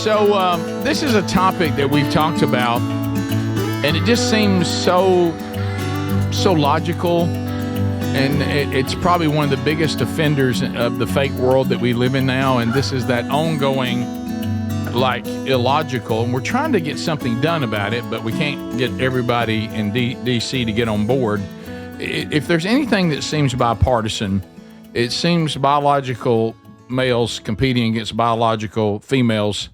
So this is a topic that we've talked about, and it just seems so logical, and it's probably one of the biggest offenders of the fake world that we live in now, and this is that ongoing, like, illogical, and we're trying to get something done about it, but we can't get everybody in D.C. to get on board. If there's anything that seems bipartisan, it seems biological males competing against biological females,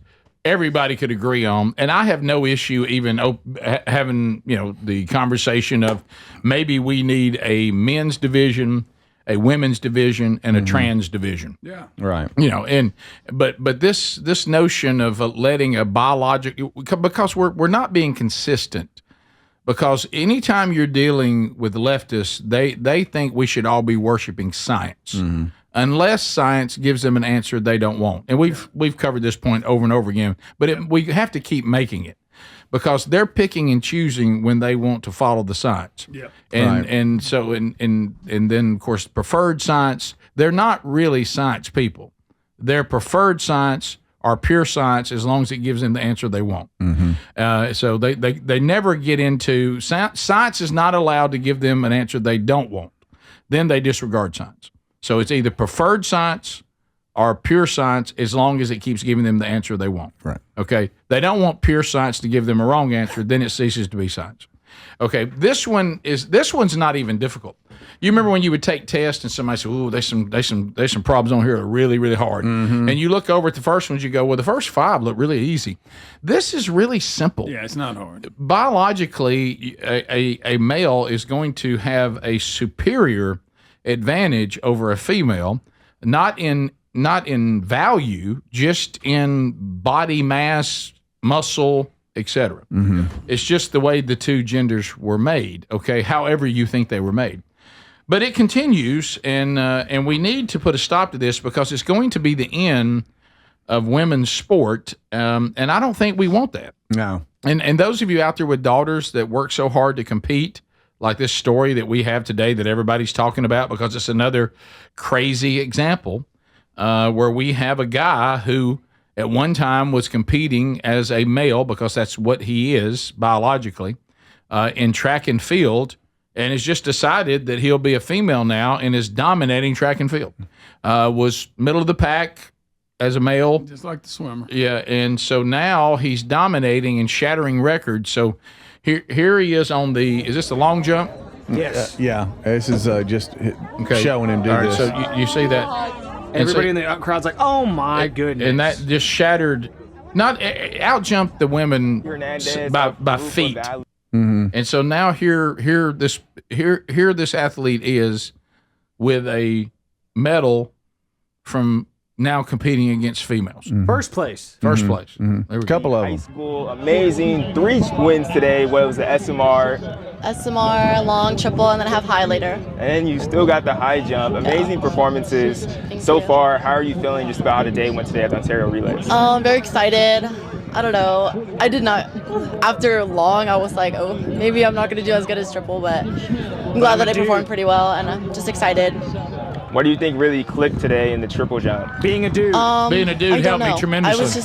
everybody could agree on. And I have no issue even having, the conversation of maybe we need a men's division, a women's division, and a trans division. Yeah. Right. But this notion of letting a biological, because we're not being consistent. Because anytime you're dealing with leftists, they think we should all be worshiping science, unless science gives them an answer they don't want. And we've covered this point over and over again. But we have to keep making it, because they're picking and choosing when they want to follow the science. Yeah. And so then of course preferred science, they're not really science people. They're preferred science or pure science as long as it gives them the answer they want. So they never get into science is not allowed to give them an answer they don't want. Then they disregard science. So it's either preferred science or pure science as long as it keeps giving them the answer they want. Right. Okay. They don't want pure science to give them a wrong answer. Then it ceases to be science. Okay. This one's not even difficult. You remember when you would take tests and somebody said, "Ooh, there's some problems on here that are really, really hard." And you look over at the first ones, you go, "Well, the first 5 look really easy." This is really simple. Yeah, it's not hard. Biologically, a male is going to have a superior advantage over a female, not in value, just in body mass, muscle, etc. It's just the way the two genders were made. Okay, however you think they were made. But it continues, and we need to put a stop to this because it's going to be the end of women's sport, and I don't think we want that. No. And those of you out there with daughters that work so hard to compete, like this story that we have today that everybody's talking about, because it's another crazy example where we have a guy who at one time was competing as a male, because that's what he is biologically, in track and field, and has just decided that he'll be a female now and is dominating track and field. Was middle of the pack as a male. Just like the swimmer. Yeah, and so now he's dominating and shattering records. So here he is on is this the long jump? Yes. Yeah. This is just showing him do All right, this. so you see that? Everybody in the crowd's like, "Oh my goodness!" And that just shattered, not out-jumped the women by feet. And so now here this athlete is with a medal from now competing against females. First place. First place. There we go. Couple of High them. school, amazing. 3 wins today. What was the SMR? SMR, long, triple, and then I have high later. And you still got the high jump. Amazing performances so far. How are you feeling just about how the day went today at the Ontario Relays? Very excited. I don't know. I did not, after long, I was like, oh, maybe I'm not going to do as good as triple, but I'm glad that I performed pretty well, and I'm just excited. What do you think really clicked today in the triple jump? Being a dude. Being a dude I don't helped me know. tremendously.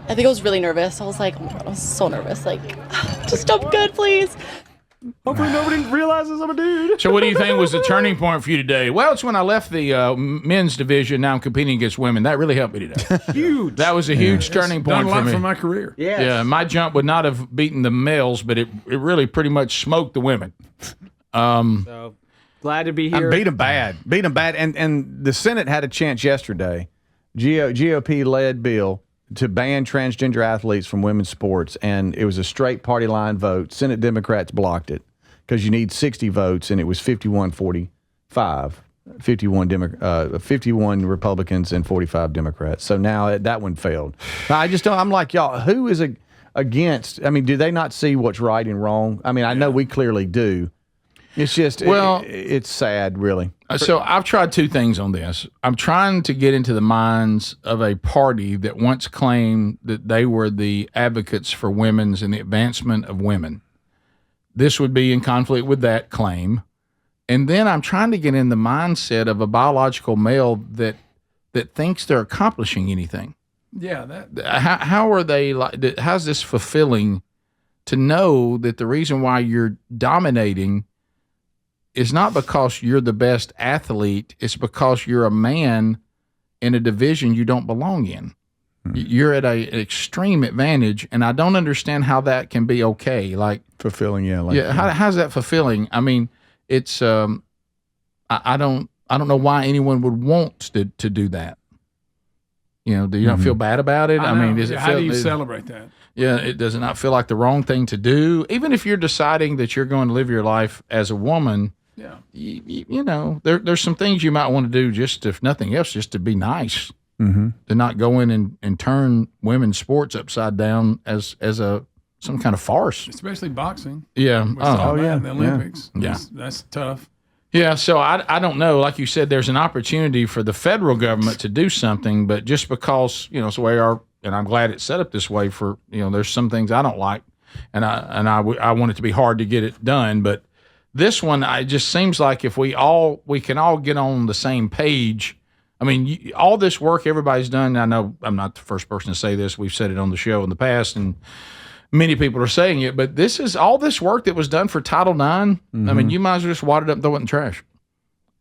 I think I was really nervous. I was like, I was so nervous. Like, just jump good, please. Hopefully nobody realizes I'm a dude. So what do you think was the turning point for you today? Well, it's when I left the men's division. Now I'm competing against women. That really helped me today. Huge. That was a huge turning point Done a for lot me. for my career. Yeah, my jump would not have beaten the males, but it really pretty much smoked the women. So glad to be here. Beat them bad. And the Senate had a chance yesterday. GOP led bill to ban transgender athletes from women's sports, and it was a straight party line vote. Senate Democrats blocked it because you need 60 votes, and it was 51-45. 51 Republicans and 45 Democrats. So now that one failed. I just don't. I'm like, y'all, who is against? I mean, do they not see what's right and wrong? I mean, I know we clearly do. It's just, it's sad, really. So I've tried 2 things on this. I'm trying to get into the minds of a party that once claimed that they were the advocates for women's and the advancement of women. This would be in conflict with that claim. And then I'm trying to get in the mindset of a biological male that thinks they're accomplishing anything. Yeah, how are they like? How's this fulfilling to know that the reason why you're dominating is not because you're the best athlete, it's because you're a man in a division you don't belong in. You're at an extreme advantage, and I don't understand how that can be okay. Like fulfilling, how's that fulfilling? I mean, it's I don't know why anyone would want to do that. You know, do you not feel bad about it? I mean, how do you celebrate that? Yeah, it does not feel like the wrong thing to do, even if you're deciding that you're going to live your life as a woman. Yeah, you know, there's some things you might want to do, just if nothing else, just to be nice, to not go in and turn women's sports upside down as some kind of farce, especially boxing. Yeah, in the Olympics. Yeah, that's tough. Yeah, so I don't know. Like you said, there's an opportunity for the federal government to do something, but just because, you know, it's the way and I'm glad it's set up this way for, you know, there's some things I don't like, and I want it to be hard to get it done, but this one, it just seems like if we can all get on the same page. I mean, all this work everybody's done. I know I'm not the first person to say this. We've said it on the show in the past, and many people are saying it, but this is all this work that was done for Title IX. I mean, you might as well just wad it up and throw it in the trash.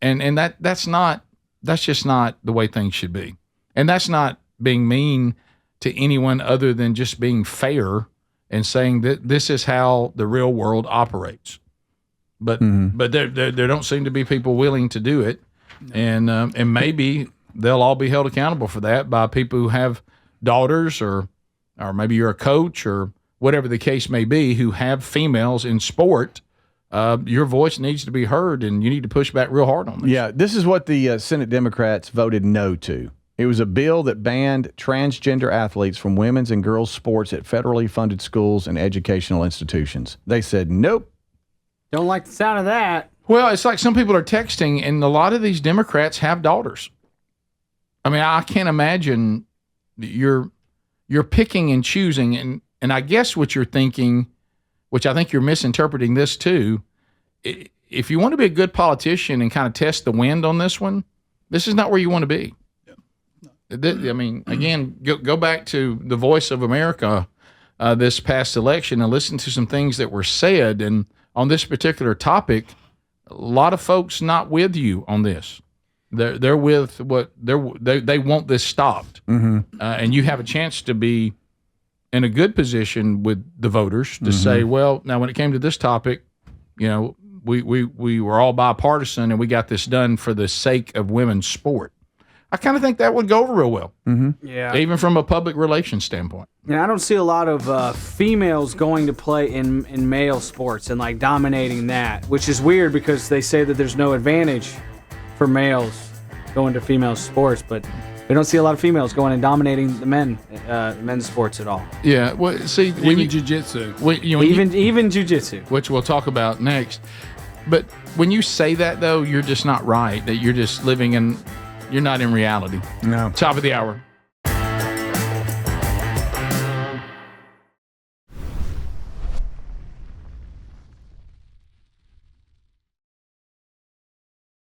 And that's just not the way things should be. And that's not being mean to anyone other than just being fair and saying that this is how the real world operates. But there don't seem to be people willing to do it. And maybe they'll all be held accountable for that by people who have daughters or maybe you're a coach or whatever the case may be, who have females in sport. Your voice needs to be heard, and you need to push back real hard on this. Yeah, this is what the Senate Democrats voted no to. It was a bill that banned transgender athletes from women's and girls' sports at federally funded schools and educational institutions. They said, nope. Don't like the sound of that. Well, it's like some people are texting, and a lot of these Democrats have daughters. I mean, I can't imagine you're picking and choosing, and I guess what you're thinking, which I think you're misinterpreting this too, if you want to be a good politician and kind of test the wind on this one, this is not where you want to be. I mean, again, go back to the Voice of America this past election and listen to some things that were said. And on this particular topic, a lot of folks not with you on this. They're with what they want this stopped, and you have a chance to be in a good position with the voters to say, well, now when it came to this topic, you know, we were all bipartisan and we got this done for the sake of women's sport. I kind of think that would go over real well. Yeah. Even from a public relations standpoint. Yeah, I don't see a lot of females going to play in male sports and like dominating that, which is weird because they say that there's no advantage for males going to female sports, but we don't see a lot of females going and dominating the men's sports at all. Yeah, well, see, even jiu-jitsu. Even jiu-jitsu. Which we'll talk about next. But when you say that, though, you're just not right, that you're just living in... You're not in reality. No. Top of the hour.